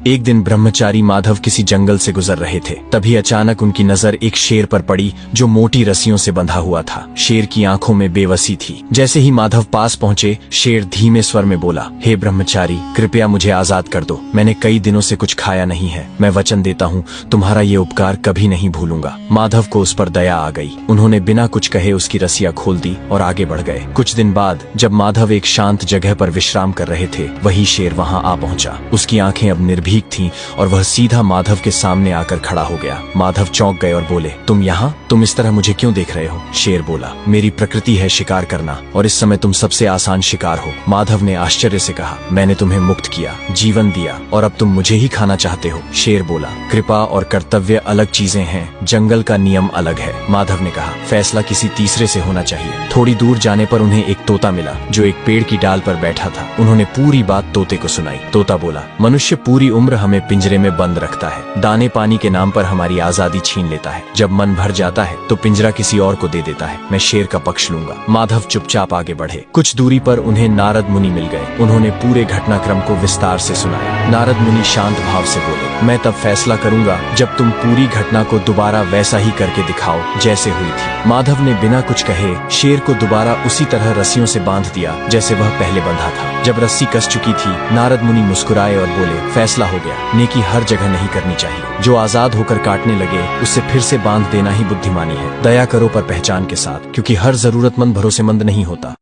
एक दिन ब्रह्मचारी माधव किसी जंगल से गुजर रहे थे। तभी अचानक उनकी नजर एक शेर पर पड़ी जो मोटी रस्सियों से बंधा हुआ था। शेर की आंखों में बेबसी थी। जैसे ही माधव पास पहुंचे, शेर धीमे स्वर में बोला, हे ब्रह्मचारी, कृपया मुझे आजाद कर दो। मैंने कई दिनों से कुछ खाया नहीं है। मैं वचन देता हूँ तुम्हारा ये उपकार कभी नहीं भूलूंगा। माधव को उस पर दया आ गई। उन्होंने बिना कुछ कहे उसकी रस्सियां खोल दी और आगे बढ़ गए। कुछ दिन बाद जब माधव एक शांत जगह पर विश्राम कर रहे थे, वही शेर वहां आ पहुंचा। उसकी आंखें अब निर्भीक थीं और वह सीधा माधव के सामने आकर खड़ा हो गया। माधव चौंक गए और बोले, तुम यहाँ? तुम इस तरह मुझे क्यों देख रहे हो? शेर बोला, मेरी प्रकृति है शिकार करना और इस समय तुम सबसे आसान शिकार हो। माधव ने आश्चर्य से कहा, मैंने तुम्हें मुक्त किया, जीवन दिया और अब तुम मुझे ही खाना चाहते हो? शेर बोला, कृपा और कर्तव्य अलग चीजें हैं, जंगल का नियम अलग है। माधव ने कहा, फैसला किसी तीसरे से होना चाहिए। थोड़ी दूर जाने पर उन्हें एक तोता मिला जो एक पेड़ की डाल पर बैठा था। उन्होंने पूरी बात तोते को सुनाई। तोता बोला, मनुष्य पूरी उम्र हमें पिंजरे में बंद रखता है, दाने पानी के नाम पर हमारी आजादी छीन लेता है। जब मन भर जाता है तो पिंजरा किसी और को दे देता है। मैं शेर का पक्ष लूंगा। माधव चुपचाप आगे बढ़े। कुछ दूरी पर उन्हें नारद मुनि मिल गए। उन्होंने पूरे घटनाक्रम को विस्तार से सुनाया। नारद मुनि शांत भाव से बोले, मैं तब फैसला करूंगा जब तुम पूरी घटना को दोबारा वैसा ही करके दिखाओ जैसे हुई थी। माधव ने बिना कुछ कहे शेर को दोबारा उसी तरह रस्सियों से बांध दिया जैसे वह पहले बंधा था। जब रस्सी कस चुकी थी, नारद मुनि मुस्कुराए और बोले, फैसला हो गया। नेकी हर जगह नहीं करनी चाहिए। जो आजाद होकर काटने लगे उससे फिर से बांध देना ही बुद्धिमानी है। दया करो पर पहचान के साथ, क्योंकि हर जरूरतमंद भरोसेमंद नहीं होता।